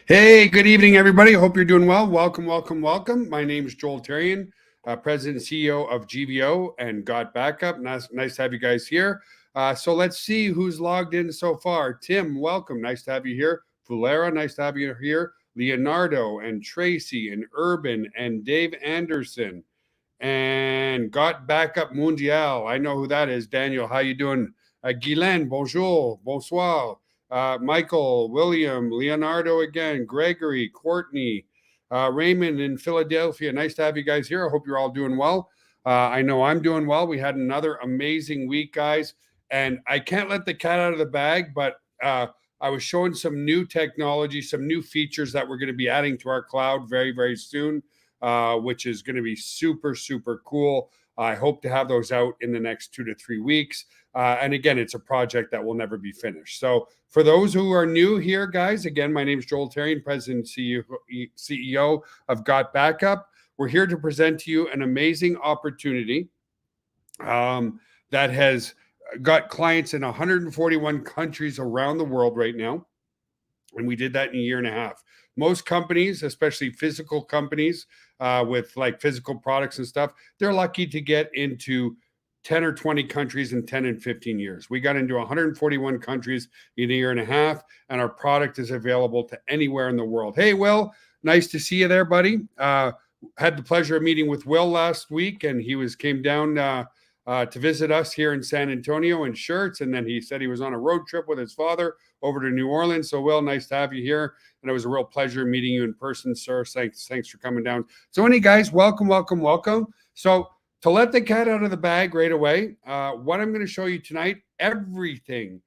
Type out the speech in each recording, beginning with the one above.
Hey, good evening, everybody. Hope you're doing well. Welcome, welcome, welcome. My name is Joel Therrien, President and CEO of GVO and Got Backup. Nice to have you guys here. So let's see who's logged in so far. Tim, welcome. Nice to have you here. Fulera, nice to have you here. Leonardo and Tracy and Urban and Dave Anderson and Got Backup Mundial. I know who that is. Daniel, how you doing? Guylaine, bonjour, bonsoir. Michael, William, Leonardo again, Gregory, Courtney, Raymond in Philadelphia. Nice to have you guys here. I hope you're all doing well. I know I'm doing well. We had another amazing week, guys. And I can't let the cat out of the bag, but I was showing some new technology, some new features that we're going to be adding to our cloud very, very soon, which is going to be super, super cool. I hope to have those out in the next 2 to 3 weeks. And again, it's a project that will never be finished. So for those who are new here, guys, again, my name is Joel Therrien, President and CEO of Got Backup. We're here to present to you an amazing opportunity that has got clients in 141 countries around the world right now. And we did that in a year and a half. Most companies, especially physical companies with like physical products and stuff, they're lucky to get into 10 or 20 countries in 10 and 15 years. We got into 141 countries in a year and a half, and our product is available to anywhere in the world. Hey, Will, nice to see you there, buddy. Had the pleasure of meeting with Will last week, and he came down to visit us here in San Antonio in shirts, and then he said he was on a road trip with his father over to New Orleans. So, Will, nice to have you here, and it was a real pleasure meeting you in person, sir. Thanks for coming down. So, any guys, welcome. So, to let the cat out of the bag right away, what I'm going to show you tonight, everything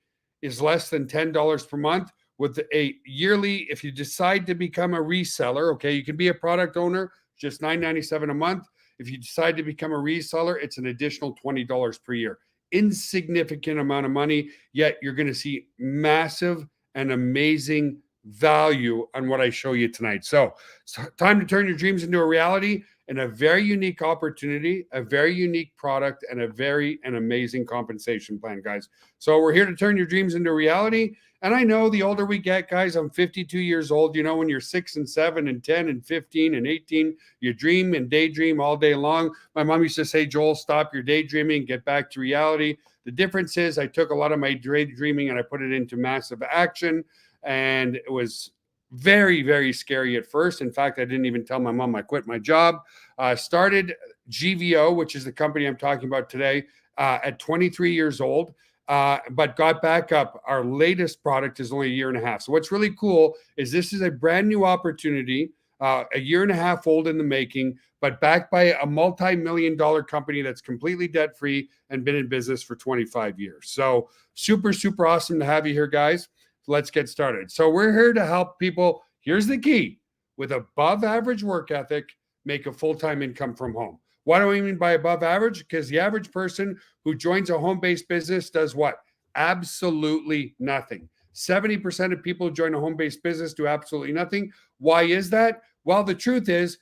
is less than $10 per month with a yearly. If you decide to become a reseller, okay, you can be a product owner, just $9.97 a month. If you decide to become a reseller, it's an additional $20 per year. Insignificant amount of money, yet you're going to see massive and amazing value on what I show you tonight. So it's time to turn your dreams into a reality, and a very unique opportunity, a very unique product, and an amazing compensation plan, guys. So we're here to turn your dreams into reality. And I know the older we get, guys, I'm 52 years old. You know, when you're 6 and 7 and 10 and 15 and 18, you dream and daydream all day long. My mom used to say, Joel, stop your daydreaming, get back to reality. The difference is I took a lot of my daydreaming and I put it into massive action. And it was very, very scary at first. In fact, I didn't even tell my mom I quit my job. Started GVO, which is the company I'm talking about today, at 23 years old. But Got Backup, our latest product, is only a year and a half. So what's really cool is this is a brand new opportunity, a year and a half old in the making, but backed by a multi-million-dollar company that's completely debt-free and been in business for 25 years. So super, super awesome to have you here, guys. Let's get started. So we're here to help people. Here's the key: with above average work ethic, make a full-time income from home. What do I mean by above average? Because the average person who joins a home-based business does what? Absolutely nothing. 70% of people who join a home-based business do absolutely nothing. Why is that? Well, the truth is,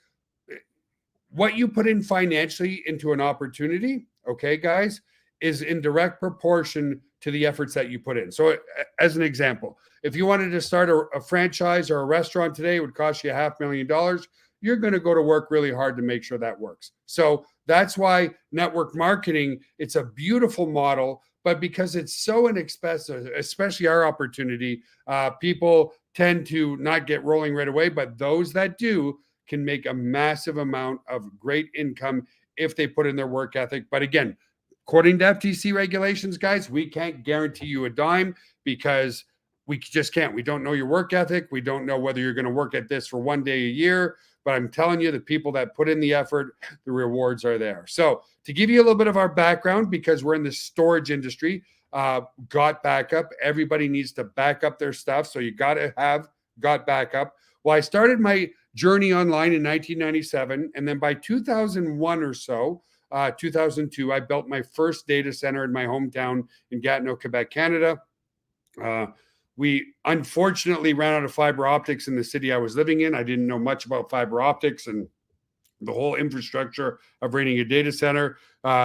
what you put in financially into an opportunity, okay, guys, is in direct proportion to the efforts that you put in. So as an example, if you wanted to start a franchise or a restaurant today, it would cost you $500,000. You're going to go to work really hard to make sure that works. So that's why network marketing, it's a beautiful model, but because it's so inexpensive, especially our opportunity, people tend to not get rolling right away, but those that do can make a massive amount of great income if they put in their work ethic. But again, according to FTC regulations, guys, we can't guarantee you a dime because we just can't. We don't know your work ethic. We don't know whether you're going to work at this for one day a year. But I'm telling you, the people that put in the effort, the rewards are there. So to give you a little bit of our background, because we're in the storage industry, Got Backup. Everybody needs to back up their stuff. So you got to have Got Backup. Well, I started my journey online in 1997. And then by 2001 or so, 2002, I built my first data center in my hometown in Gatineau, Quebec, Canada. We unfortunately ran out of fiber optics in the city I was living in. I didn't know much about fiber optics and the whole infrastructure of running a data center.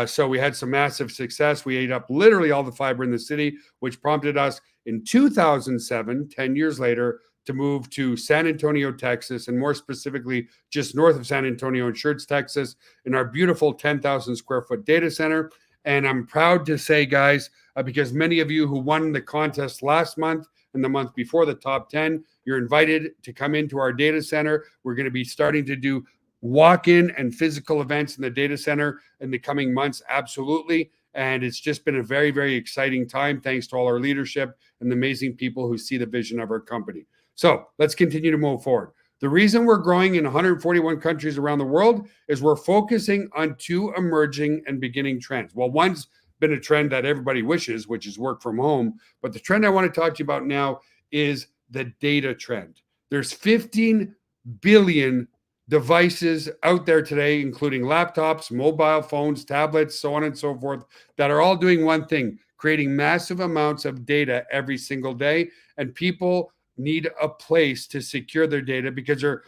So we had some massive success. We ate up literally all the fiber in the city, which prompted us in 2007, 10 years later, to move to San Antonio, Texas, and more specifically, just north of San Antonio in Schertz, Texas, in our beautiful 10,000 square foot data center. And I'm proud to say, guys, because many of you who won the contest last month and the month before, the top 10, you're invited to come into our data center. We're going to be starting to do walk-in and physical events in the data center in the coming months, absolutely. And it's just been a very, very exciting time, thanks to all our leadership and the amazing people who see the vision of our company. So let's continue to move forward. The reason we're growing in 141 countries around the world is we're focusing on two emerging and beginning trends. Well, one's been a trend that everybody wishes, which is work from home. But the trend I want to talk to you about now is the data trend. There's 15 billion devices out there today, including laptops, mobile phones, tablets, so on and so forth, that are all doing one thing, creating massive amounts of data every single day. And people need a place to secure their data because they're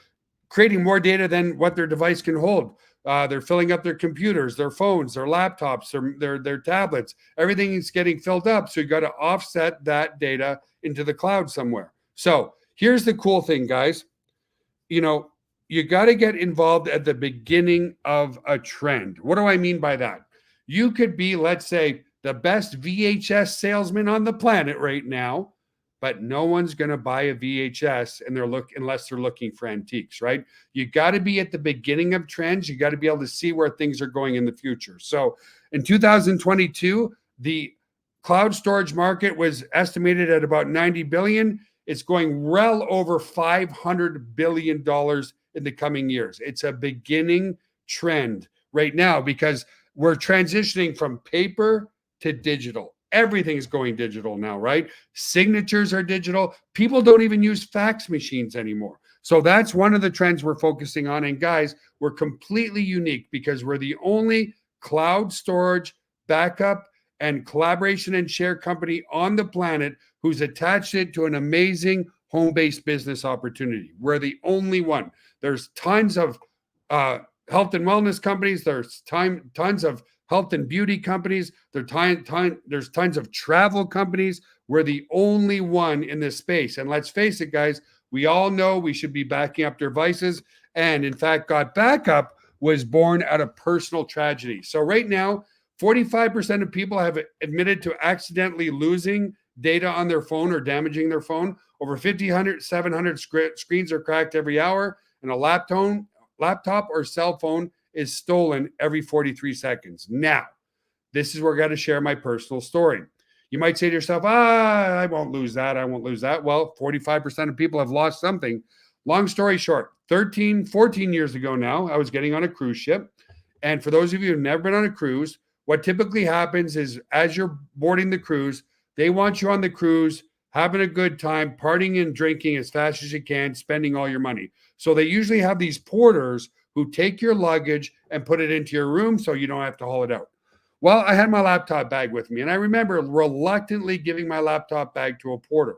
creating more data than what their device can hold. They're filling up their computers, their phones, their laptops, their tablets. Everything is getting filled up. So you got to offset that data into the cloud somewhere. So here's the cool thing, guys. You got to get involved at the beginning of a trend. What do I mean by that? You could be, let's say, the best VHS salesman on the planet right now, but no one's going to buy a VHS unless they're looking for antiques, right? You got to be at the beginning of trends. You got to be able to see where things are going in the future. So in 2022, the cloud storage market was estimated at about 90 billion. It's going well over $500 billion in the coming years. It's a beginning trend right now because we're transitioning from paper to digital. Everything's going digital now, right? Signatures are digital. People don't even use fax machines anymore. So that's one of the trends we're focusing on. And guys, we're completely unique because we're the only cloud storage, backup, and collaboration and share company on the planet who's attached it to an amazing home-based business opportunity. We're the only one. There's tons of health and wellness companies. There's tons of health and beauty companies. There's tons of travel companies. We're the only one in this space. And let's face it, guys, we all know we should be backing up devices. And in fact, Got Backup was born out of personal tragedy. So right now, 45% of people have admitted to accidentally losing data on their phone or damaging their phone. Over 700 screens are cracked every hour, and a laptop or cell phone is stolen every 43 seconds. Now, this is where I got to share my personal story. You might say to yourself, I won't lose that. I won't lose that. Well, 45% of people have lost something. Long story short, 14 years ago now, I was getting on a cruise ship. And for those of you who've never been on a cruise, what typically happens is as you're boarding the cruise, they want you on the cruise, having a good time, partying and drinking as fast as you can, spending all your money. So they usually have these porters who take your luggage and put it into your room so you don't have to haul it out. Well, I had my laptop bag with me, and I remember reluctantly giving my laptop bag to a porter.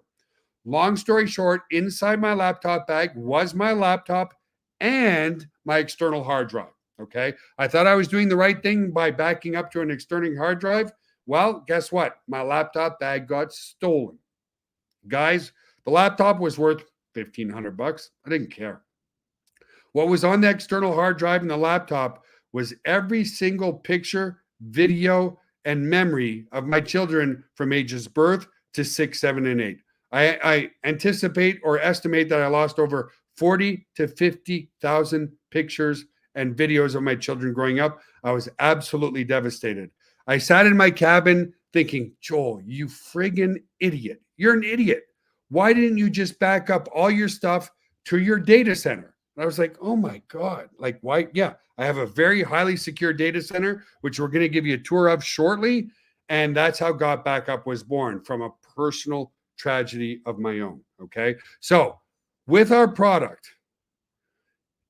Long story short, inside my laptop bag was my laptop and my external hard drive. Okay. I thought I was doing the right thing by backing up to an external hard drive. Well, guess what? My laptop bag got stolen. Guys, the laptop was worth $1,500. I didn't care. What was on the external hard drive and the laptop was every single picture, video, and memory of my children from ages birth to 6, 7, and 8. I anticipate or estimate that I lost over 40 to 50,000 pictures and videos of my children growing up. I was absolutely devastated. I sat in my cabin thinking, Joel, you friggin' idiot. You're an idiot. Why didn't you just back up all your stuff to your data center? And I was like, oh my God, like why? Yeah, I have a very highly secure data center, which we're going to give you a tour of shortly. And that's how Got Backup was born, from a personal tragedy of my own. Okay. So with our product,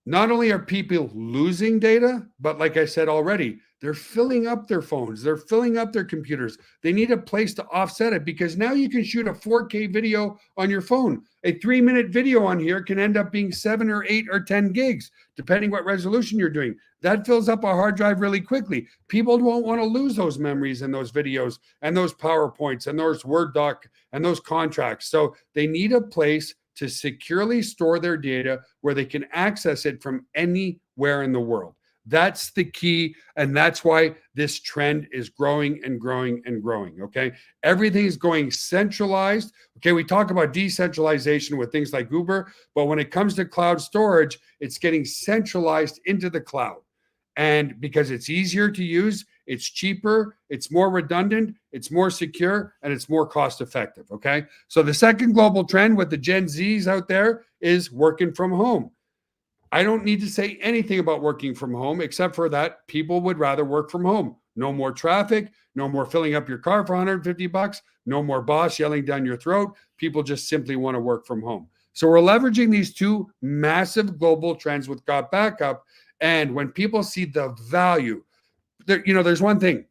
not only are people losing data, but like I said already, they're filling up their phones. They're filling up their computers. They need a place to offset it because now you can shoot a 4K video on your phone. A 3-minute video on here can end up being 7 or 8 or 10 gigs, depending what resolution you're doing. That fills up a hard drive really quickly. People won't want to lose those memories and those videos and those PowerPoints and those Word doc and those contracts. So they need a place to securely store their data where they can access it from anywhere in the world. That's the key. And that's why this trend is growing and growing and growing. Okay. Everything is going centralized. Okay. We talk about decentralization with things like Uber, but when it comes to cloud storage, it's getting centralized into the cloud. And because it's easier to use, it's cheaper, it's more redundant, it's more secure, and it's more cost effective. Okay. So the second global trend with the Gen Zs out there is working from home. I don't need to say anything about working from home, except for that people would rather work from home. No more traffic, no more filling up your car for $150, no more boss yelling down your throat. People just simply want to work from home. So we're leveraging these two massive global trends with Got Backup. And when people see the value, there's one thing.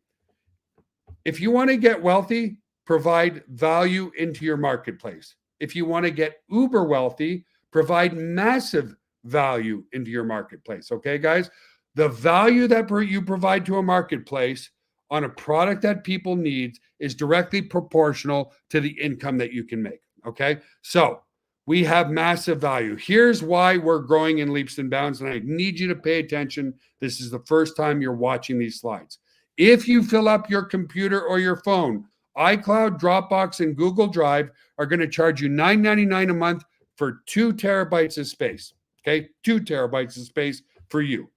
If you want to get wealthy, provide value into your marketplace. If you want to get uber wealthy, provide massive value into your marketplace. Okay, guys? The value that you provide to a marketplace on a product that people need is directly proportional to the income that you can make. Okay, so we have massive value. Here's why we're growing in leaps and bounds, and I need you to pay attention. This is the first time you're watching these slides. If you fill up your computer or your phone, iCloud, Dropbox, and Google Drive are going to charge you $9.99 a month for 2 terabytes of space. Okay, 2 terabytes of space for you.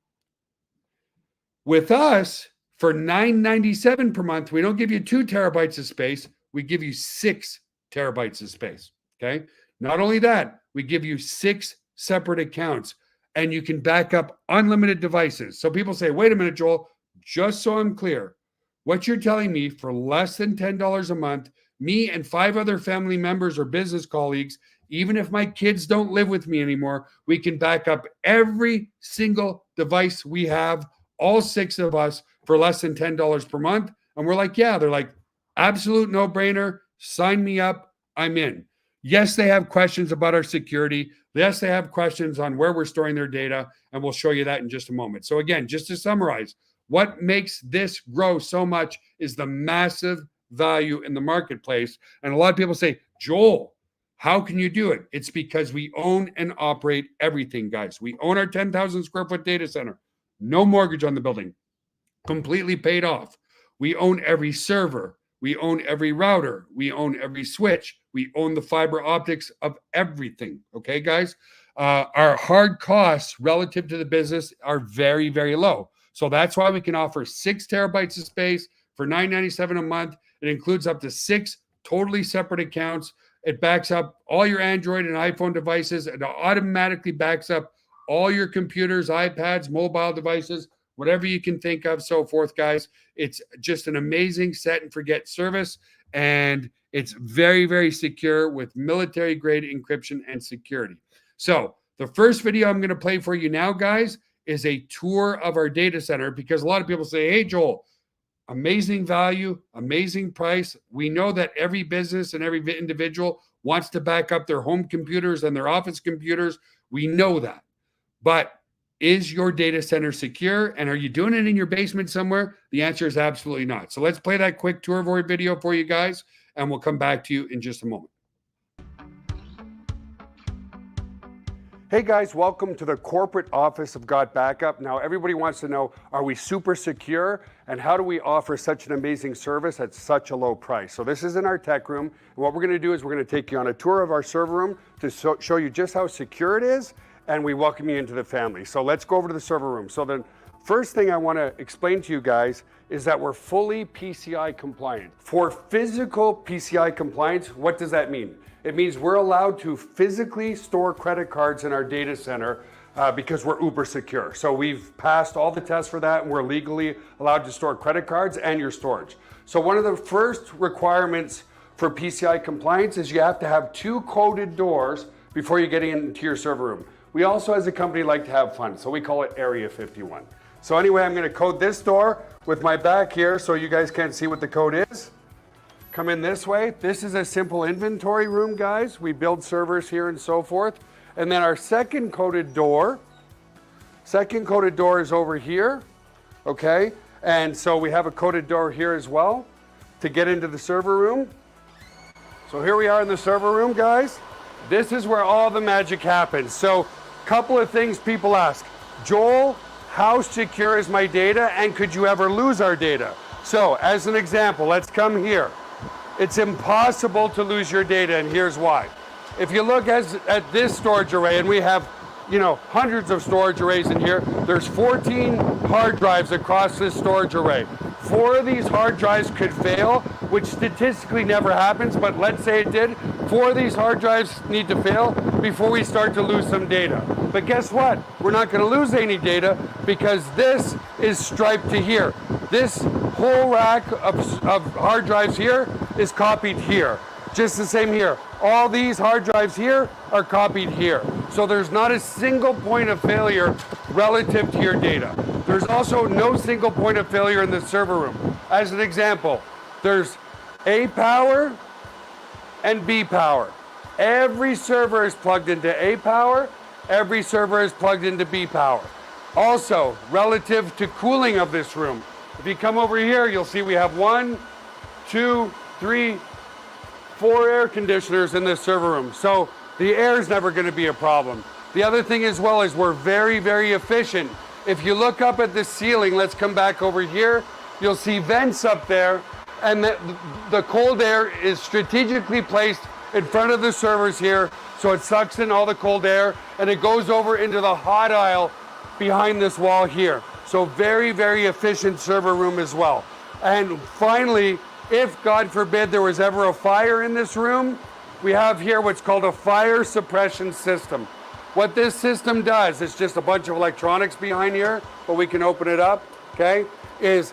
With us, for $9.97 per month, we don't give you 2 terabytes of space. We give you 6 terabytes of space. Okay. Not only that, we give you 6 separate accounts and you can back up unlimited devices. So people say, wait a minute, Joel, just so I'm clear, what you're telling me for less than $10 a month, me and 5 other family members or business colleagues, even if my kids don't live with me anymore, we can back up every single device we have, all 6 of us, for less than $10 per month. And we're like, yeah, they're like, absolute no-brainer. Sign me up. I'm in. Yes, they have questions about our security. Yes, they have questions on where we're storing their data, and we'll show you that in just a moment. So again, just to summarize, what makes this grow so much is the massive value in the marketplace. And a lot of people say, Joel, how can you do it? It's because we own and operate everything, guys. We own our 10,000 square foot data center. No mortgage on the building. Completely paid off. We own every server. We own every router. We own every switch. We own the fiber optics of everything. Okay, guys? Our hard costs relative to the business are very, very low. So that's why we can offer 6 terabytes of space for $9.97 a month. It includes up to 6 totally separate accounts. It backs up all your Android and iPhone devices. It automatically backs up all your computers, iPads, mobile devices, whatever you can think of, so forth, guys. It's just an amazing set and forget service. And it's very, very secure with military grade encryption and security. So the first video I'm going to play for you now, guys, is a tour of our data center, because a lot of people say, hey, Joel, amazing value, amazing price. We know that every business and every individual wants to back up their home computers and their office computers. We know that. But is your data center secure? And are you doing it in your basement somewhere? The answer is absolutely not. So let's play that quick tour of our video for you guys, and we'll come back to you in just a moment. Hey guys, welcome to the corporate office of Got Backup. Now everybody wants to know, are we super secure? And how do we offer such an amazing service at such a low price? So this is in our tech room. And what we're gonna do is we're gonna take you on a tour of our server room to show you just how secure it is, and we welcome you into the family. So let's go over to the server room. So the first thing I wanna explain to you guys is that we're fully PCI compliant. For physical PCI compliance, what does that mean? It means we're allowed to physically store credit cards in our data center because we're uber secure. So we've passed all the tests for that, and we're legally allowed to store credit cards and your storage. So one of the first requirements for PCI compliance is you have to have 2 coded doors before you get into your server room. We also, as a company, like to have fun, so we call it Area 51. So anyway, I'm gonna code this door with my back here so you guys can't see what the code is. Come in this way. This is a simple inventory room, guys. We build servers here and so forth. And then our second coded door is over here, okay? And so we have a coded door here as well to get into the server room. So here we are in the server room, guys. This is where all the magic happens. So couple of things people ask, Joel, how secure is my data and could you ever lose our data? So as an example, let's come here. It's impossible to lose your data, and here's why. If you look at this storage array, and we have hundreds of storage arrays in here, there's 14 hard drives across this storage array. 4 of these hard drives could fail, which statistically never happens, but let's say it did. 4 of these hard drives need to fail before we start to lose some data. But guess what? We're not going to lose any data because this is striped to here. This whole rack of hard drives here is copied here. Just the same here. All these hard drives here are copied here. So there's not a single point of failure relative to your data. There's also no single point of failure in the server room. As an example, there's A power and B power. Every server is plugged into A power. Every server is plugged into B power. Also, relative to cooling of this room, if you come over here, you'll see we have 1, 2, 3, 4 air conditioners in this server room. So the air is never going to be a problem. The other thing as well is we're very, very efficient. If you look up at the ceiling, let's come back over here, you'll see vents up there, and the cold air is strategically placed in front of the servers here, so it sucks in all the cold air, and it goes over into the hot aisle behind this wall here. So very, very efficient server room as well. And finally, if God forbid there was ever a fire in this room, we have here what's called a fire suppression system. What this system does, it's just a bunch of electronics behind here, but we can open it up, okay, is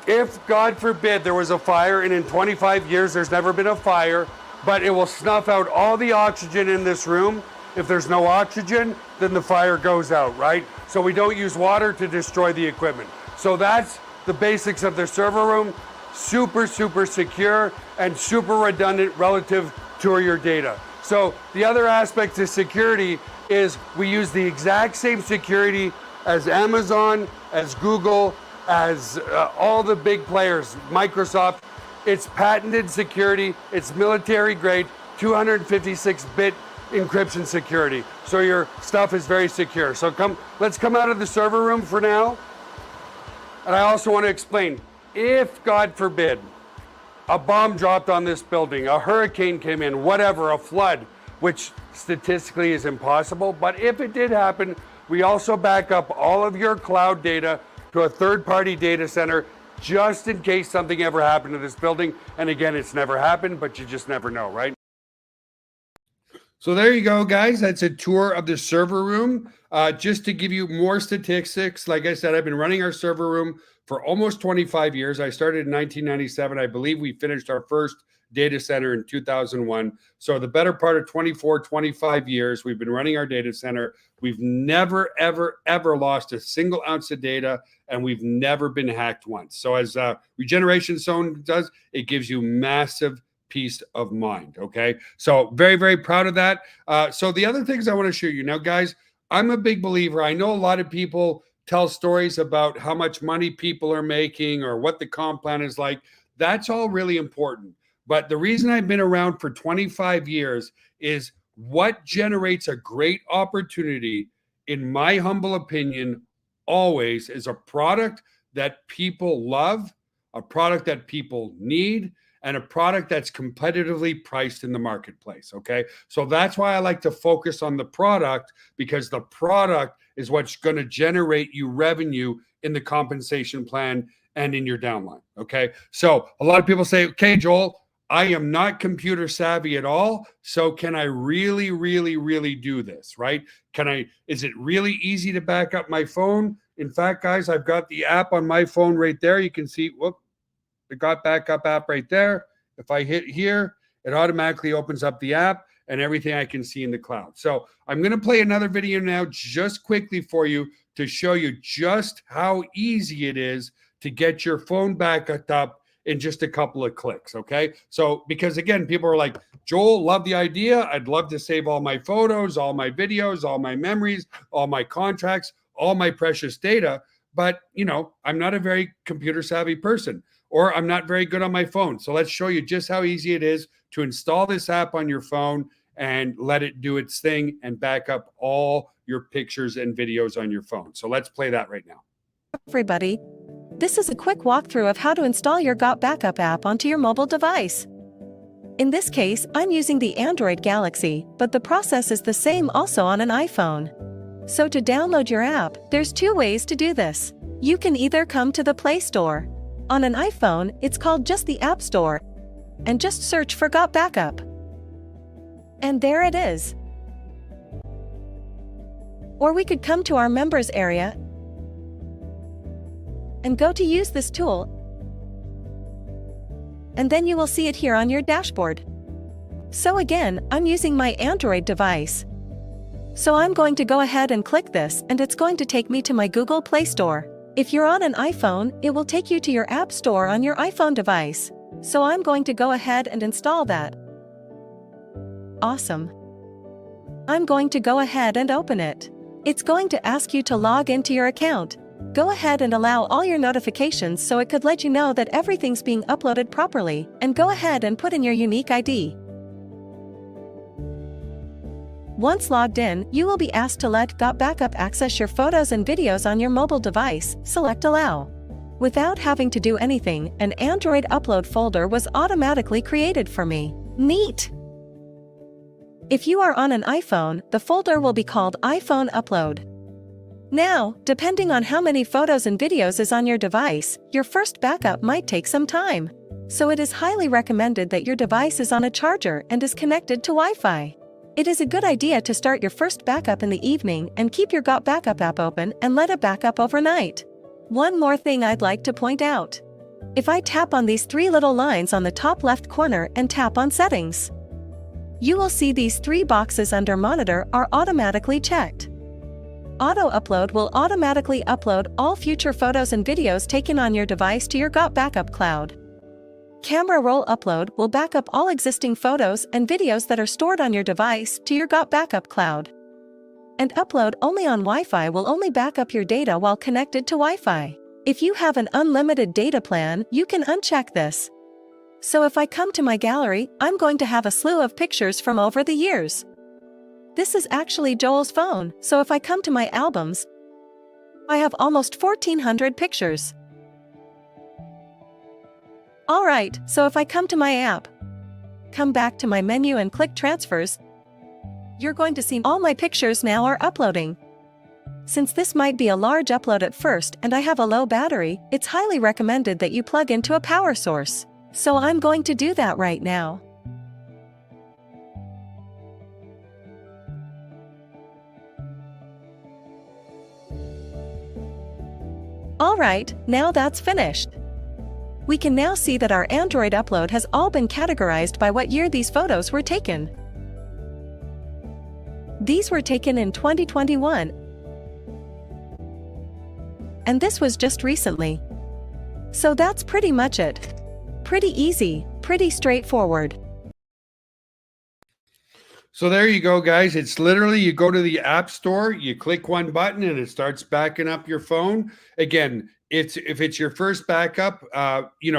if God forbid there was a fire, and in 25 years there's never been a fire, but it will snuff out all the oxygen in this room. If there's no oxygen, then the fire goes out, right? So we don't use water to destroy the equipment. So that's the basics of the server room. Super, super secure and super redundant relative to your data. So the other aspect of security is we use the exact same security as Amazon, as Google, as all the big players, Microsoft. It's patented security, it's military grade, 256-bit encryption security. So your stuff is very secure. So let's come out of the server room for now. And I also want to explain, if God forbid, a bomb dropped on this building, a hurricane came in, whatever, a flood, which statistically is impossible, but if it did happen, we also back up all of your cloud data to a third-party data center just in case something ever happened to this building. And again, it's never happened, but you just never know, right? So there you go, guys. That's a tour of the server room. Just to give you more statistics, like I said, I've been running our server room for almost 25 years. I started in 1997. I believe we finished our first data center in 2001. So the better part of 24, 25 years, we've been running our data center. We've never, ever, ever lost a single ounce of data, and we've never been hacked once. So as Regeneration Zone does, it gives you massive peace of mind. Okay. So very, very proud of that. So the other things I want to show you now, guys, I'm a big believer. I know a lot of people tell stories about how much money people are making or what the comp plan is like. That's all really important. But the reason I've been around for 25 years is what generates a great opportunity, in my humble opinion, always is a product that people love, a product that people need, and a product that's competitively priced in the marketplace, okay? So that's why I like to focus on the product, because the product is what's going to generate you revenue in the compensation plan and in your downline, okay? So a lot of people say, okay, Joel, I am not computer savvy at all, so can I really, really, really do this, right? Is it really easy to back up my phone? In fact, guys, I've got the app on my phone right there. You can see, the Got Backup app right there. If I hit here, it automatically opens up the app and everything I can see in the cloud. So I'm going to play another video now just quickly for you to show you just how easy it is to get your phone backed up in just a couple of clicks, okay? So, because again, people are like, Joel, love the idea. I'd love to save all my photos, all my videos, all my memories, all my contracts, all my precious data. But, I'm not a very computer savvy person, or I'm not very good on my phone. So let's show you just how easy it is to install this app on your phone and let it do its thing and back up all your pictures and videos on your phone. So let's play that right now. Everybody, this is a quick walkthrough of how to install your Got Backup app onto your mobile device. In this case, I'm using the Android Galaxy, but the process is the same also on an iPhone. So to download your app, there's two ways to do this. You can either come to the Play Store. On an iPhone, it's called just the App Store, and just search for Got Backup. And there it is. Or we could come to our members area and go to use this tool, and then you will see it here on your dashboard. So again, I'm using my Android device. So I'm going to go ahead and click this, and it's going to take me to my Google Play Store. If you're on an iPhone, it will take you to your App Store on your iPhone device. So I'm going to go ahead and install that. Awesome. I'm going to go ahead and open it. It's going to ask you to log into your account. Go ahead and allow all your notifications so it could let you know that everything's being uploaded properly, and go ahead and put in your unique ID. Once logged in, you will be asked to let Got Backup access your photos and videos on your mobile device. Select Allow. Without having to do anything, an Android upload folder was automatically created for me. Neat! If you are on an iPhone, the folder will be called iPhone Upload. Now, depending on how many photos and videos is on your device, your first backup might take some time. So it is highly recommended that your device is on a charger and is connected to Wi-Fi. It is a good idea to start your first backup in the evening and keep your Got Backup app open and let it back up overnight. One more thing I'd like to point out. If I tap on these three little lines on the top left corner and tap on Settings, you will see these three boxes under Monitor are automatically checked. Auto Upload will automatically upload all future photos and videos taken on your device to your Got Backup cloud. Camera Roll Upload will back up all existing photos and videos that are stored on your device to your Got Backup cloud. And Upload Only on Wi-Fi will only back up your data while connected to Wi-Fi. If you have an unlimited data plan, you can uncheck this. So if I come to my gallery, I'm going to have a slew of pictures from over the years. This is actually Joel's phone, so if I come to my albums, I have almost 1,400 pictures. Alright, so if I come to my app, come back to my menu and click Transfers, you're going to see all my pictures now are uploading. Since this might be a large upload at first and I have a low battery, it's highly recommended that you plug into a power source. So I'm going to do that right now. Alright, now that's finished. We can now see that our Android upload has all been categorized by what year these photos were taken. These were taken in 2021. And this was just recently. So that's pretty much it. Pretty easy, pretty straightforward. So there you go, guys. It's literally, you go to the App Store, you click one button and it starts backing up your phone. Again, if it's your first backup,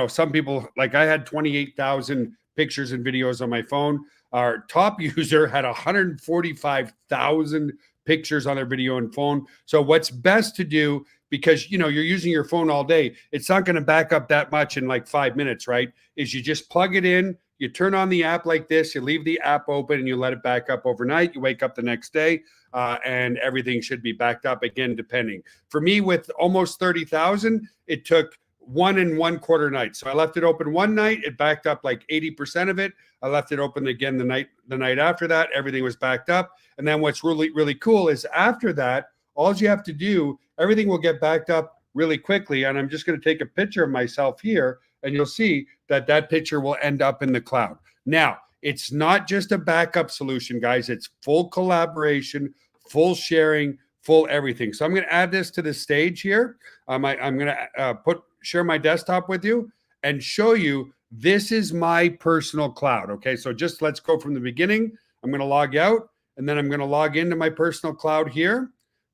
some people, like I had 28,000 pictures and videos on my phone. Our top user had 145,000 pictures on their video and phone. So what's best to do, because you're using your phone all day, it's not going to back up that much in like 5 minutes, right? Is you just plug it in, you turn on the app like this, you leave the app open and you let it back up overnight. You wake up the next day and everything should be backed up again, depending. For me, with almost 30,000, it took 1 1/4 nights. So I left it open one night, it backed up like 80% of it. I left it open again the night after that, everything was backed up. And then what's really, really cool is after that, all you have to do, everything will get backed up really quickly. And I'm just going to take a picture of myself here, and you'll see that that picture will end up in the cloud. Now, it's not just a backup solution, guys. It's full collaboration, full sharing, full everything. So I'm going to add this to the stage here. I'm going to share my desktop with you and show you this is my personal cloud. Okay, so just let's go from the beginning. I'm going to log out, and then I'm going to log into my personal cloud here.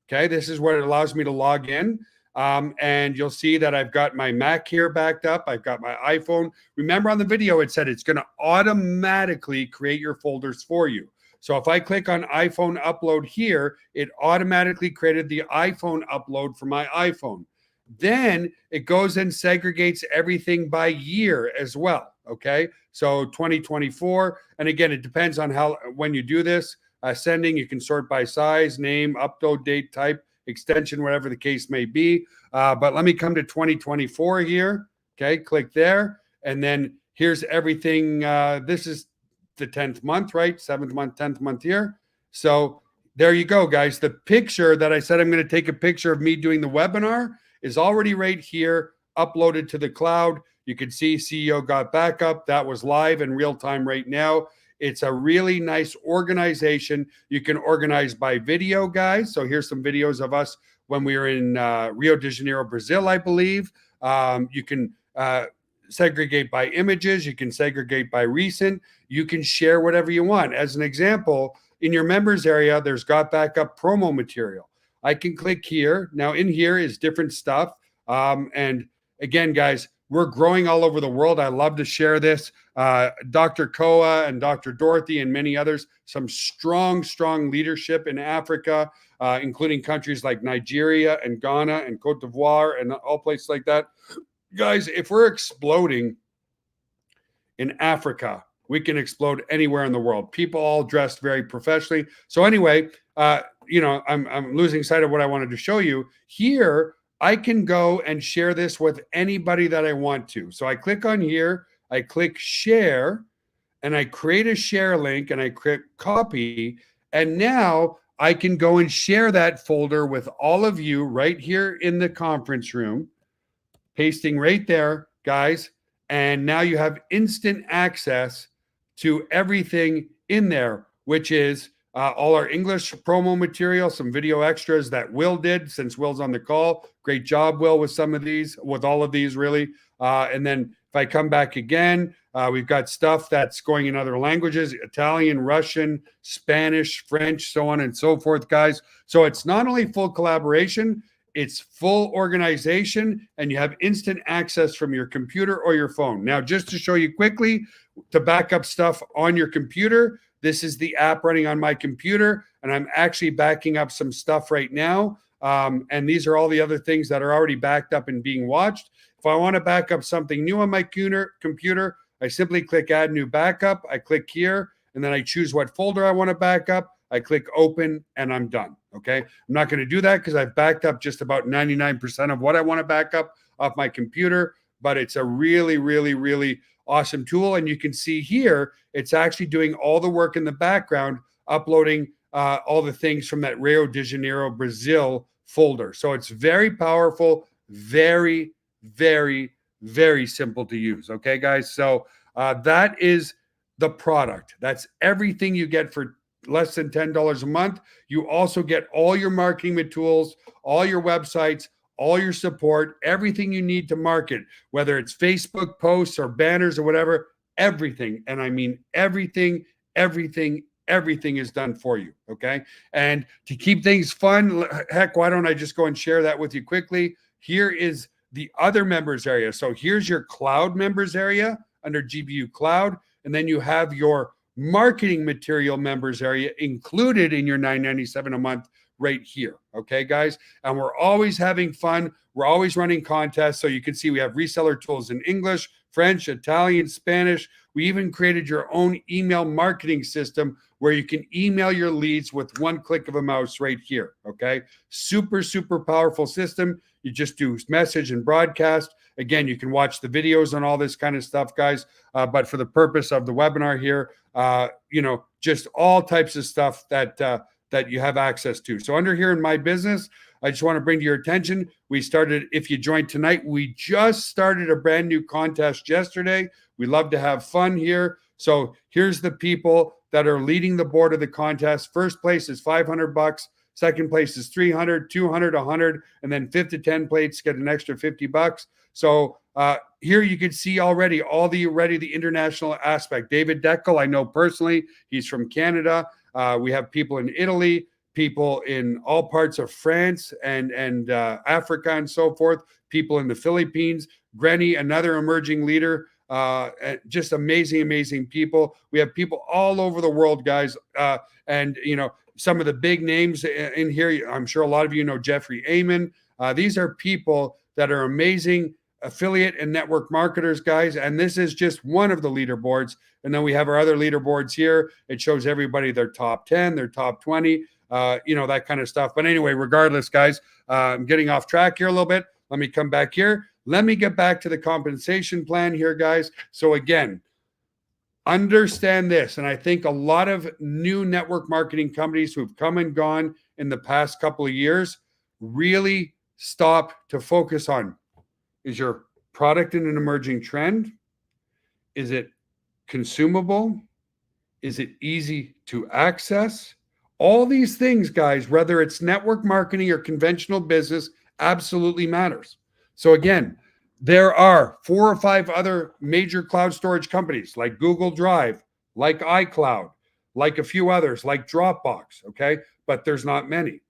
Okay, this is what it allows me to log in. And you'll see that I've got my Mac here backed up. I've got my iPhone. Remember on the video, it said it's going to automatically create your folders for you. So if I click on iPhone upload here, it automatically created the iPhone upload for my iPhone. Then it goes and segregates everything by year as well. Okay. So 2024. And again, it depends on when you do this. Sending, you can sort by size, name, upload date, type, extension, whatever the case may be. But let me come to 2024 here. Okay. Click there. And then here's everything. This is the 10th month, right? 7th month, 10th month here. So there you go, guys. The picture that I said I'm going to take a picture of me doing the webinar is already right here, uploaded to the cloud. You can see CEO Got Backup. That was live in real time right now. It's a really nice organization. You can organize by video, guys. So here's some videos of us when we were in Rio de Janeiro, Brazil, I believe. You can segregate by images. You can segregate by recent. You can share whatever you want. As an example, in your members area, there's Got Backup promo material. I can click here. Now in here is different stuff. And again, guys, we're growing all over the world. I love to share this. Dr. Koa and Dr. Dorothy and many others, some strong leadership in Africa, including countries like Nigeria and Ghana and Cote d'Ivoire and all places like that. Guys, if we're exploding in Africa, we can explode anywhere in the world. People all dressed very professionally. So anyway, I'm losing sight of what I wanted to show you. Here, I can go and share this with anybody that I want to. So I click on here, I click share, and I create a share link, and I click copy. And now I can go and share that folder with all of you right here in the conference room, pasting right there, guys. And now you have instant access to everything in there, which is all our English promo material, some video extras that Will did, since Will's on the call. Great job, Will, with some of these, with all of these, really. And then if I come back again, we've got stuff that's going in other languages: Italian, Russian, Spanish, French, so on and so forth, guys. So it's not only full collaboration, it's full organization, and you have instant access from your computer or your phone. Now, just to show you quickly, to back up stuff on your computer, this is the app running on my computer, and I'm actually backing up some stuff right now. And these are all the other things that are already backed up and being watched. If I want to back up something new on my computer, I simply click Add New Backup. I click here, and then I choose what folder I want to back up. I click Open, and I'm done. Okay. I'm not going to do that because I've backed up just about 99% of what I want to back up off my computer, but it's a really, really, really awesome tool. And you can see here, it's actually doing all the work in the background, uploading all the things from that Rio de Janeiro, Brazil folder. So it's very powerful, very, very, very simple to use. Okay, guys. So that is the product. That's everything you get for less than $10 a month. You also get all your marketing tools, all your websites, all your support, everything you need to market, whether it's Facebook posts or banners or whatever, everything. And I mean everything is done for you. Okay. And to keep things fun, heck, why don't I just go and share that with you quickly? Here is the other members area. So here's your cloud members area under GBU Cloud. And then you have your marketing material members area included in your $9.97 a month right here. Okay, guys. And we're always having fun. We're always running contests. So you can see we have reseller tools in English, French, Italian, Spanish. We even created your own email marketing system where you can email your leads with one click of a mouse right here. Okay. Super, super powerful system. You just do message and broadcast. Again, you can watch the videos on all this kind of stuff, guys. But for the purpose of the webinar here, just all types of stuff that you have access to. So under here in my business, I just want to bring to your attention, we started, if you joined tonight, we just started a brand new contest yesterday. We love to have fun here. So here's the people that are leading the board of the contest. First place is $500. Second place is 300, 200, 100, and then 5 to 10 plates get an extra $50. So here you can see already the international aspect. David Deckel, I know personally, he's from Canada. We have people in Italy, people in all parts of France and Africa and so forth, people in the Philippines. Grenny, another emerging leader Just amazing, amazing people. We have people all over the world, guys. And, some of the big names in here, I'm sure a lot of you know Jeffrey Amon. These are people that are amazing affiliate and network marketers, guys. And this is just one of the leaderboards. And then we have our other leaderboards here. It shows everybody their top 10, their top 20, that kind of stuff. But anyway, regardless, guys, I'm getting off track here a little bit. Let me come back here. Let me get back to the compensation plan here, guys. So again, understand this. And I think a lot of new network marketing companies who've come and gone in the past couple of years really stop to focus on, is your product in an emerging trend? Is it consumable? Is it easy to access? All these things, guys, whether it's network marketing or conventional business, absolutely matters. So again, there are 4 or 5 other major cloud storage companies like Google Drive, like iCloud, like a few others, like Dropbox, okay? But there's not many.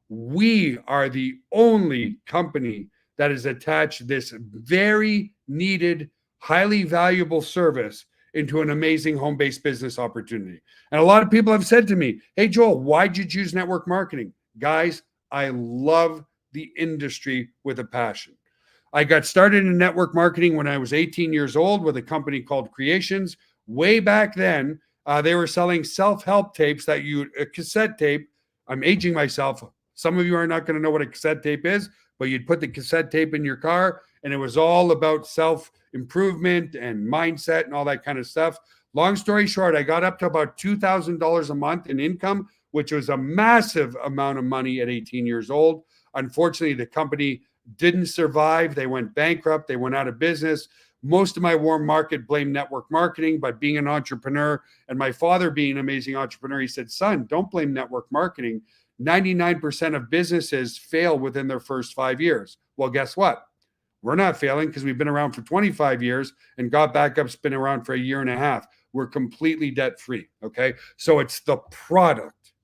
We are the only company that has attached this very needed, highly valuable service into an amazing home-based business opportunity. And a lot of people have said to me, hey, Joel, why'd you choose network marketing? Guys, I love the industry with a passion. I got started in network marketing when I was 18 years old with a company called Creations. Way back then, they were selling self-help tapes a cassette tape. I'm aging myself. Some of you are not going to know what a cassette tape is, but you'd put the cassette tape in your car, and it was all about self-improvement and mindset and all that kind of stuff. Long story short, I got up to about $2,000 a month in income, which was a massive amount of money at 18 years old. Unfortunately, the company didn't survive. They went bankrupt. They went out of business. Most of my warm market blamed network marketing, but being an entrepreneur and my father being an amazing entrepreneur, he said, son, don't blame network marketing. 99% of businesses fail within their first 5 years. Well, guess what? We're not failing because we've been around for 25 years and Got Backup's been around for a year and a half. We're completely debt free. Okay. So it's the product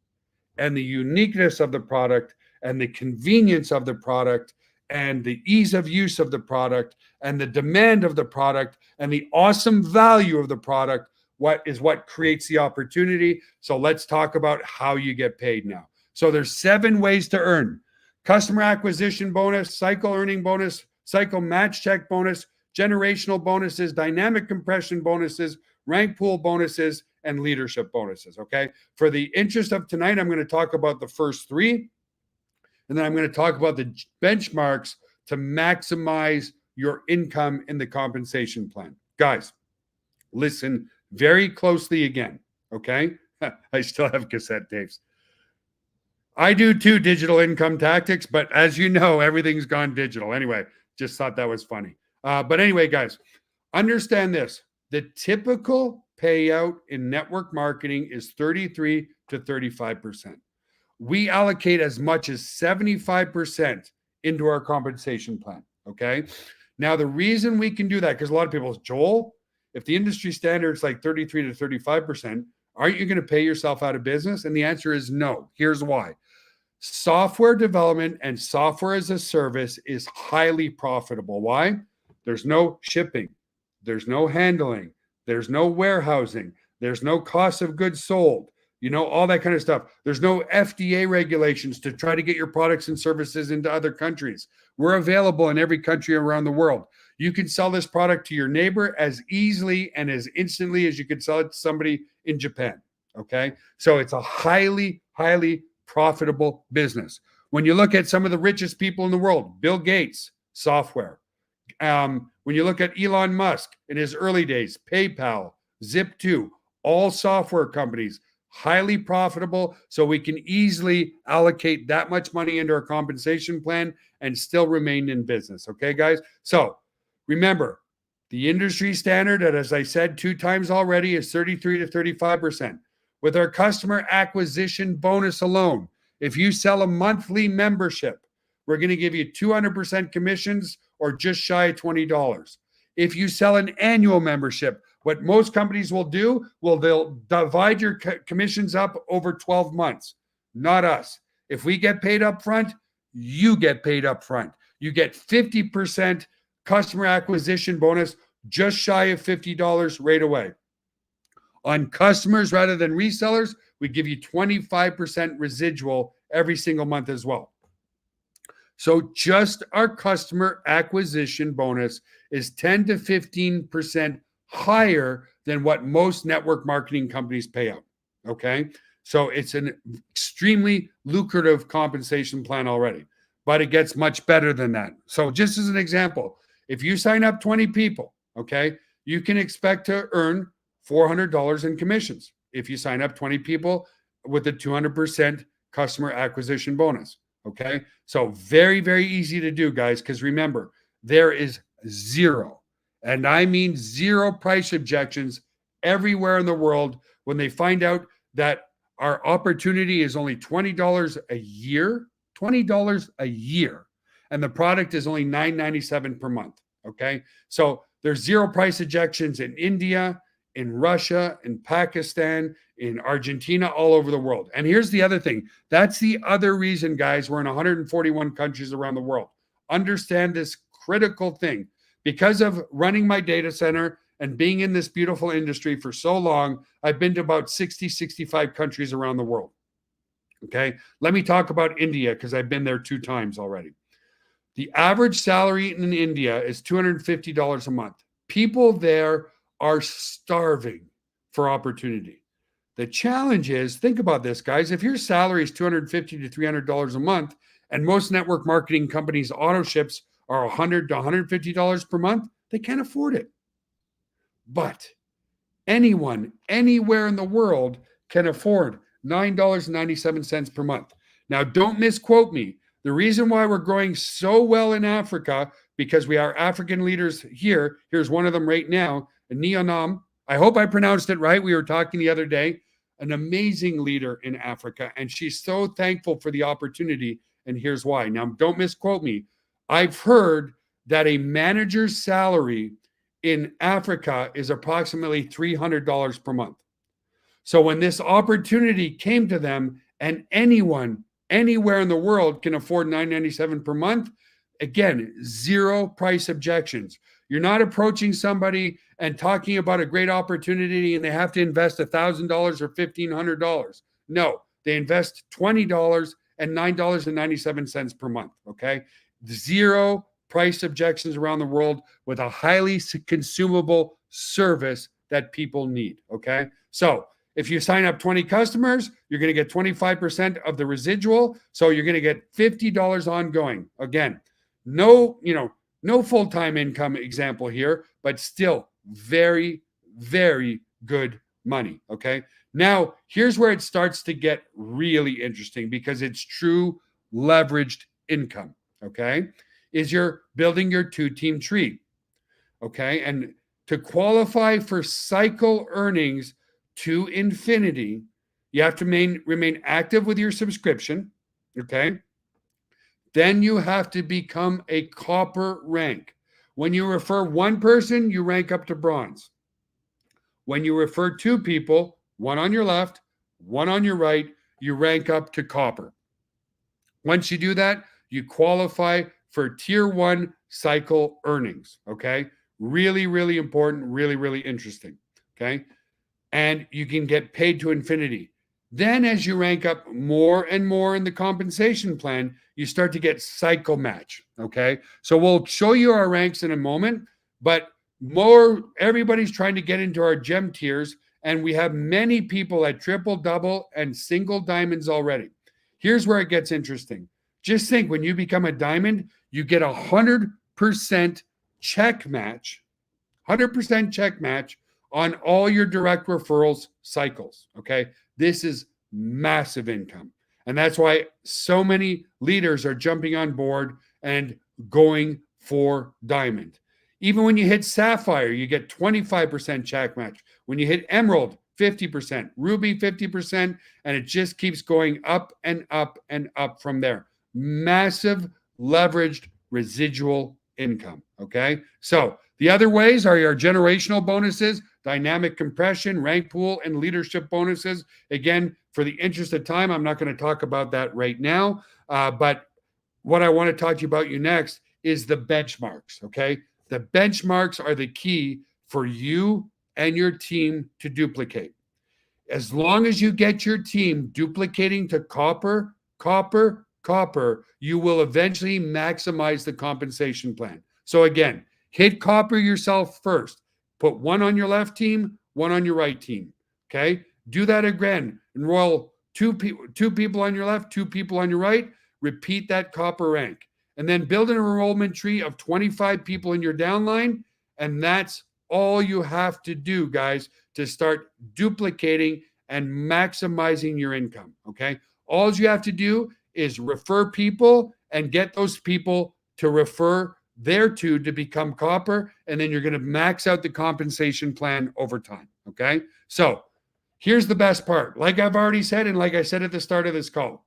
and the uniqueness of the product and the convenience of the product and the ease of use of the product and the demand of the product and the awesome value of the product, what creates the opportunity. So let's talk about how you get paid now. So there's 7 ways to earn: customer acquisition bonus, cycle earning bonus, cycle match check bonus, generational bonuses, dynamic compression bonuses, rank pool bonuses, and leadership bonuses. Okay. For the interest of tonight, I'm going to talk about the first 3. And then I'm going to talk about the benchmarks to maximize your income in the compensation plan. Guys, listen very closely again, okay? I still have cassette tapes. I do too, digital income tactics, but as you know, everything's gone digital. Anyway, just thought that was funny. But anyway, guys, understand this. The typical payout in network marketing is 33 to 35%. We allocate as much as 75% into our compensation plan, okay? Now, the reason we can do that, because a lot of people, Joel, if the industry standard is like 33 to 35%, aren't you going to pay yourself out of business? And the answer is no. Here's why. Software development and software as a service is highly profitable. Why? There's no shipping. There's no handling. There's no warehousing. There's no cost of goods sold. All that kind of stuff. There's no FDA regulations to try to get your products and services into other countries. We're available in every country around the world. You can sell this product to your neighbor as easily and as instantly as you could sell it to somebody in Japan. Okay. So it's a highly, highly profitable business. When you look at some of the richest people in the world, Bill Gates, software. When you look at Elon Musk in his early days, PayPal, Zip2, all software companies, highly profitable, so we can easily allocate that much money into our compensation plan and still remain in business. Okay, guys? So remember, the industry standard, as I said 2 times already, is 33 to 35%. With our customer acquisition bonus alone, if you sell a monthly membership, we're going to give you 200% commissions or just shy of $20. If you sell an annual membership, what most companies will do, they'll divide your commissions up over 12 months. Not us. If we get paid up front, you get paid up front. You get 50% customer acquisition bonus just shy of $50 right away. On customers rather than resellers, we give you 25% residual every single month as well. So just our customer acquisition bonus is 10 to 15% higher than what most network marketing companies pay out. Okay. So it's an extremely lucrative compensation plan already, but it gets much better than that. So just as an example, if you sign up 20 people, okay, you can expect to earn $400 in commissions if you sign up 20 people with a 200% customer acquisition bonus. Okay. So very, very easy to do, guys, because remember, there is zero, and I mean zero price objections everywhere in the world when they find out that our opportunity is only $20 a year, $20 a year, and the product is only $9.97 per month. Okay. So there's zero price objections in India, in Russia, in Pakistan, in Argentina, all over the world. And here's the other thing. That's the other reason, guys, we're in 141 countries around the world. Understand this critical thing. Because of running my data center and being in this beautiful industry for so long, I've been to about 60, 65 countries around the world. Okay. Let me talk about India because I've been there 2 times already. The average salary in India is $250 a month. People there are starving for opportunity. The challenge is, think about this, guys. If your salary is $250 to $300 a month, and most network marketing companies' auto ships are $100 to $150 per month, they can't afford it. But anyone, anywhere in the world can afford $9.97 per month. Now, don't misquote me. The reason why we're growing so well in Africa, because we are African leaders here. Here's one of them right now, Neonam. I hope I pronounced it right. We were talking the other day. An amazing leader in Africa, and she's so thankful for the opportunity. And here's why. Now, don't misquote me. I've heard that a manager's salary in Africa is approximately $300 per month. So when this opportunity came to them, and anyone, anywhere in the world can afford $9.97 per month, again, zero price objections. You're not approaching somebody and talking about a great opportunity and they have to invest $1,000 or $1,500. No, they invest $20 and $9.97 per month. Okay. Zero price objections around the world with a highly consumable service that people need. Okay. So if you sign up 20 customers, you're going to get 25% of the residual. So you're going to get $50 ongoing. Again, no full-time income example here, but still very, very good money. Okay. Now, here's where it starts to get really interesting because it's true leveraged income. Okay. Is you're building your 2-team tree. Okay. And to qualify for cycle earnings to infinity, you have to remain active with your subscription. Okay. Then you have to become a copper rank. When you refer one person, you rank up to bronze. When you refer 2 people, one on your left, one on your right, you rank up to copper. Once you do that, you qualify for tier 1 cycle earnings. Okay. Really, really important. Really, really interesting. Okay. And you can get paid to infinity. Then as you rank up more and more in the compensation plan, you start to get cycle match. Okay. So we'll show you our ranks in a moment, but everybody's trying to get into our gem tiers. And we have many people at triple, double, and single diamonds already. Here's where it gets interesting. Just think, when you become a diamond, you get 100% check match, 100% check match on all your direct referrals cycles. Okay. This is massive income. And that's why so many leaders are jumping on board and going for diamond. Even when you hit sapphire, you get 25% check match. When you hit emerald, 50%, ruby, 50%, and it just keeps going up and up and up from there. Massive leveraged residual income. Okay. So the other ways are your generational bonuses, dynamic compression, rank pool, and leadership bonuses. Again, for the interest of time, I'm not going to talk about that right now. But what I want to talk to you about next is the benchmarks. Okay. The benchmarks are the key for you and your team to duplicate. As long as you get your team duplicating to copper, copper, copper, you will eventually maximize the compensation plan. So again, hit copper yourself first. Put one on your left team, one on your right team. Okay? Do that again. Enroll two people on your left, two people on your right. Repeat that copper rank. And then build an enrollment tree of 25 people in your downline. And that's all you have to do, guys, to start duplicating and maximizing your income. Okay? All you have to do is refer people and get those people to refer their two to become copper. And then you're going to max out the compensation plan over time. Okay? So here's the best part. Like I've already said, and like I said at the start of this call,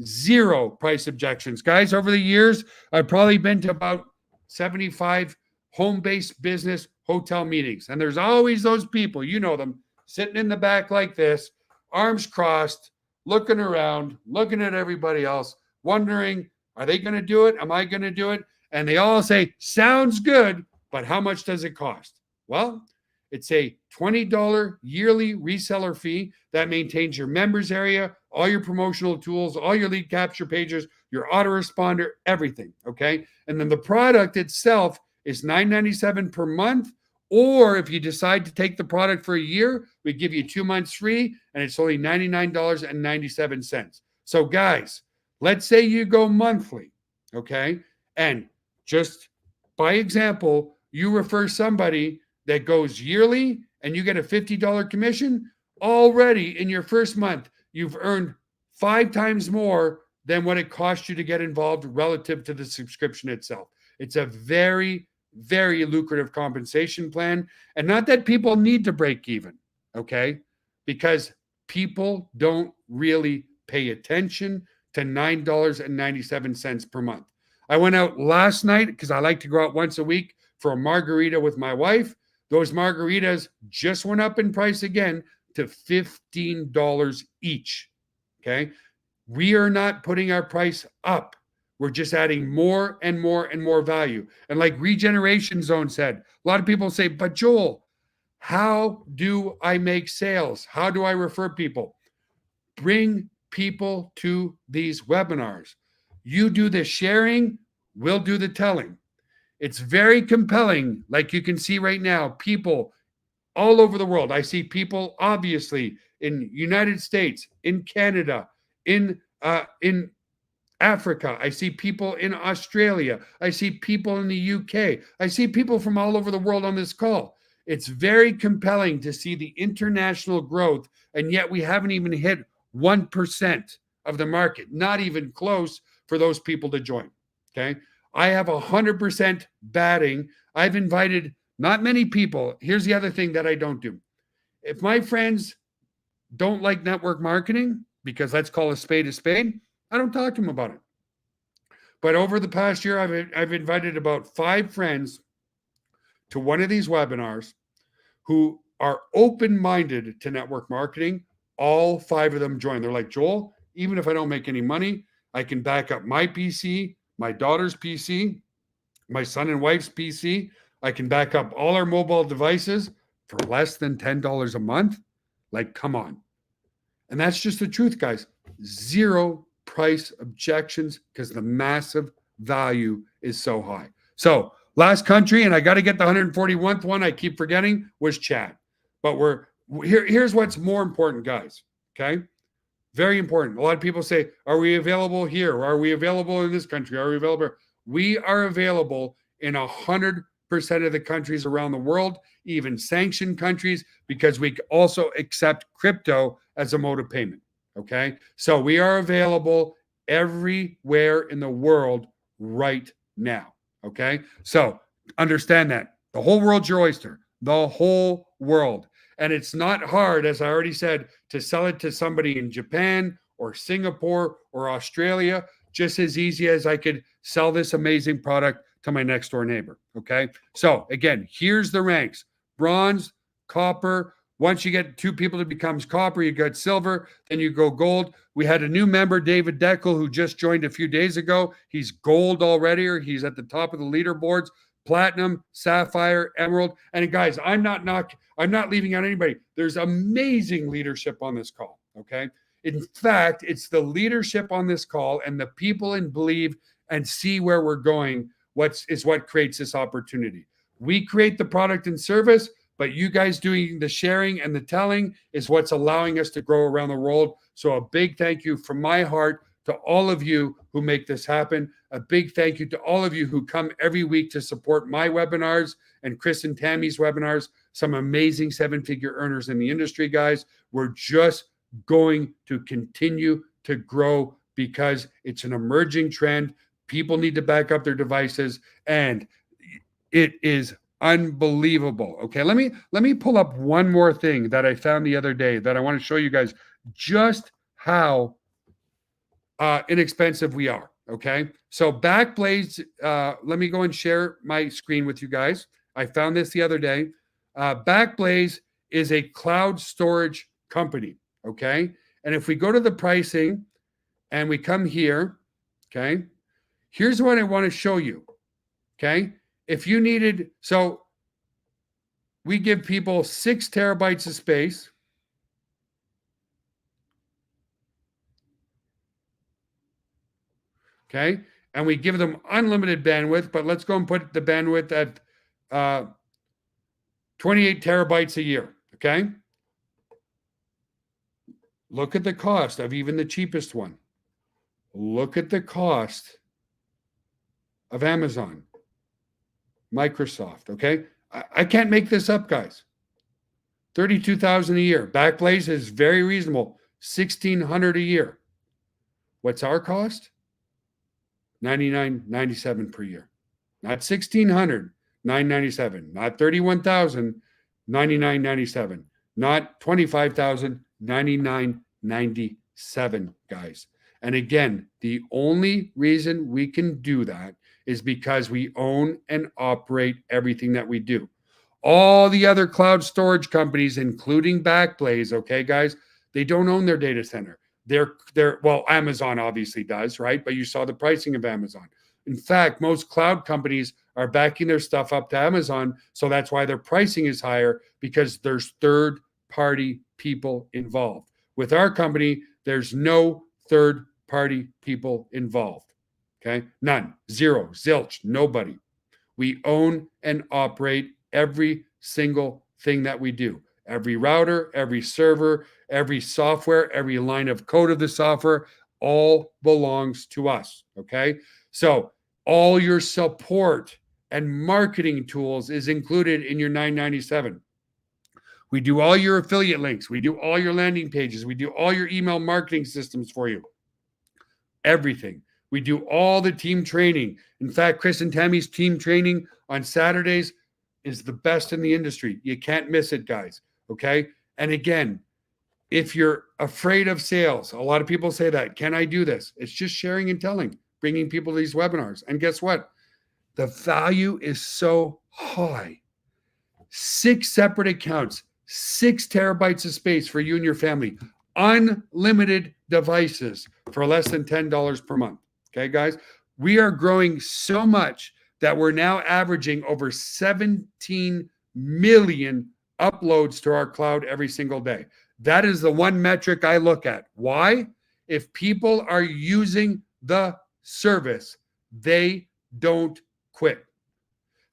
zero price objections. Guys, over the years, I've probably been to about 75 home-based business hotel meetings. And there's always those people, you know them, sitting in the back like this, arms crossed, looking around, looking at everybody else, wondering, are they going to do it? Am I going to do it? And they all say, sounds good, but how much does it cost? Well, it's a $20 yearly reseller fee that maintains your members area, all your promotional tools, all your lead capture pages, your autoresponder, everything, okay? And then the product itself is $9.97 per month, or if you decide to take the product for a year, we give you 2 months free, and it's only $99.97. So guys, let's say you go monthly, okay? And just by example, you refer somebody that goes yearly and you get a $50 commission. Already in your first month, you've earned 5 times more than what it cost you to get involved relative to the subscription itself. It's a very, very lucrative compensation plan. And not that people need to break even, okay? Because people don't really pay attention to $9.97 per month. I went out last night because I like to go out once a week for a margarita with my wife. Those margaritas just went up in price again to $15 each. Okay. We are not putting our price up. We're just adding more and more and more value. And like Regeneration Zone said, a lot of people say, but Joel, how do I make sales? How do I refer people? Bring people to these webinars. You do the sharing, we'll do the telling. It's very compelling, like you can see right now, people all over the world. I see people obviously in United States, in Canada, in Africa. I see people in Australia. I see people in the UK. I see people from all over the world on this call. It's very compelling to see the international growth, and yet we haven't even hit 1% of the market, not even close for those people to join. Okay. I have 100% batting. I've invited not many people. Here's the other thing that I don't do. If my friends don't like network marketing, because let's call a spade, I don't talk to them about it. But over the past year, I've invited about 5 friends to one of these webinars who are open-minded to network marketing. All 5 of them joined. They're like, Joel, even if I don't make any money, I can back up my PC, my daughter's PC, my son and wife's PC. I can back up all our mobile devices for less than $10 a month. Like, come on. And that's just the truth, guys. Zero price objections because the massive value is so high. So last country, and I got to get the 141st one, I keep forgetting, was Chad. But here's what's more important, guys. Okay. Very important. A lot of people say, are we available here? Are we available in this country? Are we available? We are available in 100% of the countries around the world, even sanctioned countries, because we also accept crypto as a mode of payment. Okay. So we are available everywhere in the world right now. Okay. So understand that the whole world's your oyster, the whole world. And it's not hard, as I already said, to sell it to somebody in Japan or Singapore or Australia, just as easy as I could sell this amazing product to my next door neighbor. Okay. So again, here's the ranks: bronze, copper. Once you get 2 people that becomes copper, you got silver, then you go gold. We had a new member, David Deckel, who just joined a few days ago. He's gold already, or he's at the top of the leaderboards. platinum, sapphire, emerald. And guys, I'm not leaving out anybody. There's amazing leadership on this call. Okay. In fact, it's the leadership on this call and the people in believe and see where we're going. What creates this opportunity. We create the product and service, but you guys doing the sharing and the telling is what's allowing us to grow around the world. So a big thank you from my heart to all of you who make this happen. A big thank you to all of you who come every week to support my webinars and Chris and Tammy's webinars. Some amazing seven-figure earners in the industry, guys. We're just going to continue to grow because it's an emerging trend. People need to back up their devices, and it is unbelievable. Okay, let me pull up one more thing that I found the other day that I want to show you guys just how inexpensive we are. Okay, so Backblaze, let me go and share my screen with you guys. I found this the other day. Backblaze is a cloud storage company. Okay, and if we go to the pricing and we come here, okay, here's what I want to show you. Okay, if you needed, so we give people 6 terabytes of space. Okay, and we give them unlimited bandwidth, but let's go and put the bandwidth at 28 terabytes a year. Okay, look at the cost of even the cheapest one. Look at the cost of Amazon, Microsoft. Okay, I can't make this up, guys. $32,000 a year. Backblaze is very reasonable. $1,600 a year. What's our cost? $99.97 per year. Not $1,600, $997. Not $31,000, $99.97. Not $25,000, $99.97, guys. And again, the only reason we can do that is because we own and operate everything that we do. All the other cloud storage companies, including Backblaze, okay, guys, they don't own their data center. Well, Amazon obviously does, right? But you saw the pricing of Amazon. In fact, most cloud companies are backing their stuff up to Amazon. So that's why their pricing is higher, because there's third-party people involved. With our company, there's no third-party people involved. Okay? None. Zero. Zilch. Nobody. We own and operate every single thing that we do. Every router, every server, every software, every line of code of the software, all belongs to us. Okay? So all your support and marketing tools is included in your $997. We do all your affiliate links. We do all your landing pages. We do all your email marketing systems for you. Everything. We do all the team training. In fact, Chris and Tammy's team training on Saturdays is the best in the industry. You can't miss it, guys. Okay? And again, if you're afraid of sales, a lot of people say that, can I do this? It's just sharing and telling, bringing people to these webinars. And guess what? The value is so high. 6 separate accounts, 6 terabytes of space for you and your family, unlimited devices for less than $10 per month. Okay, guys? We are growing so much that we're now averaging over 17 million uploads to our cloud every single day. That is the one metric I look at. Why? If people are using the service, they don't quit.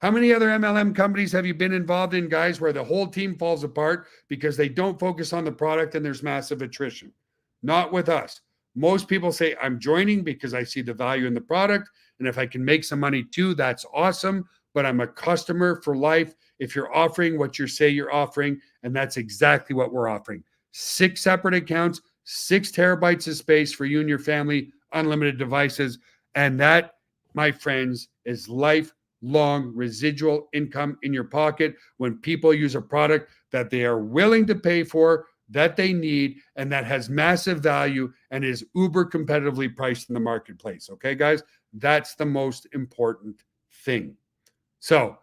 How many other MLM companies have you been involved in, guys, where the whole team falls apart because they don't focus on the product and there's massive attrition? Not with us. Most people say, I'm joining because I see the value in the product. And if I can make some money too, that's awesome. But I'm a customer for life if you're offering what you say you're offering. And that's exactly what we're offering. 6 separate accounts, 6 terabytes of space for you and your family, unlimited devices. And that, my friends, is lifelong residual income in your pocket when people use a product that they are willing to pay for, that they need, and that has massive value and is uber competitively priced in the marketplace. Okay, guys? That's the most important thing. So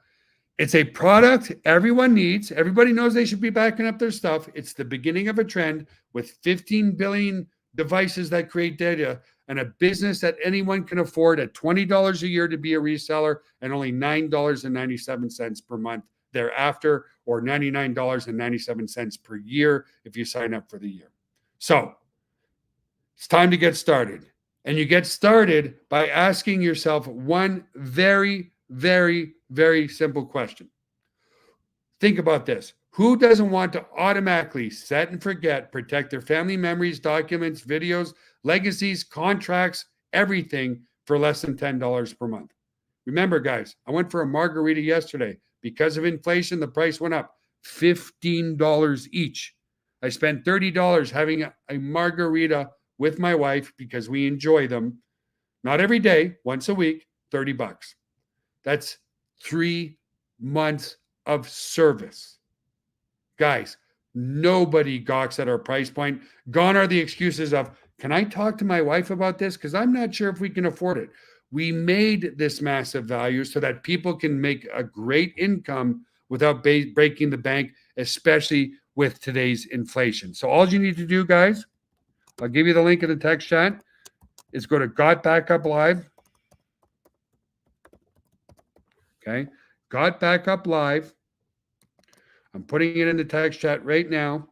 it's a product everyone needs. Everybody knows they should be backing up their stuff. It's the beginning of a trend with 15 billion devices that create data and a business that anyone can afford at $20 a year to be a reseller and only $9.97 per month thereafter, or $99.97 per year if you sign up for the year. So it's time to get started. And you get started by asking yourself one very, very, very simple question. Think about this. Who doesn't want to automatically set and forget, protect their family memories, documents, videos, legacies, contracts, everything for less than $10 per month? Remember, guys, I went for a margarita yesterday. Because of inflation, the price went up $15 each. I spent $30 having a margarita with my wife because we enjoy them. Not every day, once a week, $30. That's 3 months of service. Guys, nobody gawks at our price point. Gone are the excuses of, can I talk to my wife about this? Because I'm not sure if we can afford it. We made this massive value so that people can make a great income without breaking the bank, especially with today's inflation. So all you need to do, guys, I'll give you the link in the text chat, is go to Got Backup Live. Okay, Got Backup Live. I'm putting it in the text chat right now.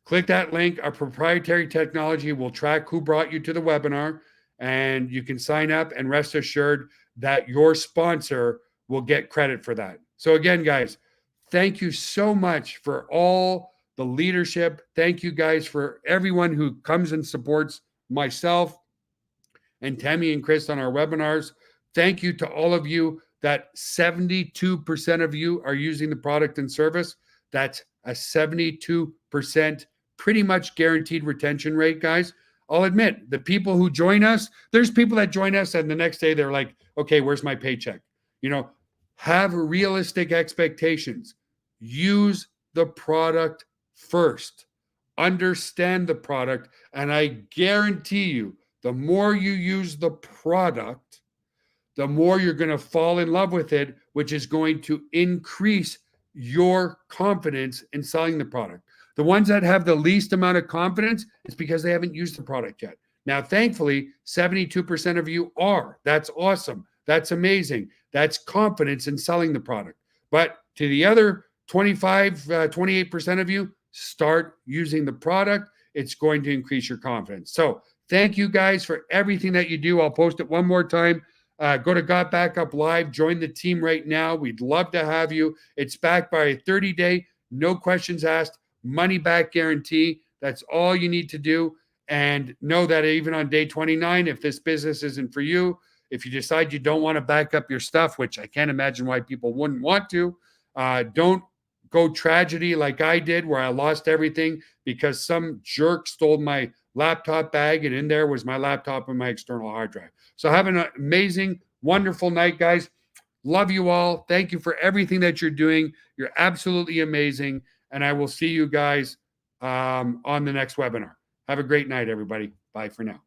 Click that link. Our proprietary technology will track who brought you to the webinar, and you can sign up and rest assured that your sponsor will get credit for that. So again, guys, thank you so much for all the leadership. Thank you guys for everyone who comes and supports myself and Tammy and Chris on our webinars. Thank you to all of you that 72% of you are using the product and service. That's a 72% pretty much guaranteed retention rate, guys. I'll admit, the people who join us, there's people that join us and the next day they're like, okay, where's my paycheck? Have realistic expectations. Use the product first. Understand the product. And I guarantee you, the more you use the product, the more you're going to fall in love with it, which is going to increase your confidence in selling the product. The ones that have the least amount of confidence is because they haven't used the product yet. Now, thankfully, 72% of you are. That's awesome. That's amazing. That's confidence in selling the product. But to the other 28% of you, start using the product. It's going to increase your confidence. So thank you guys for everything that you do. I'll post it one more time. Go to Got Backup Live. Join the team right now. We'd love to have you. It's backed by a 30-day, no questions asked, money back guarantee. That's all you need to do. And know that even on day 29, if this business isn't for you, if you decide you don't want to back up your stuff, which I can't imagine why people wouldn't want to, don't go tragedy like I did, where I lost everything because some jerk stole my laptop bag, and in there was my laptop and my external hard drive. So have an amazing, wonderful night, guys. Love you all. Thank you for everything that you're doing. You're absolutely amazing. And I will see you guys on the next webinar. Have a great night, everybody. Bye for now.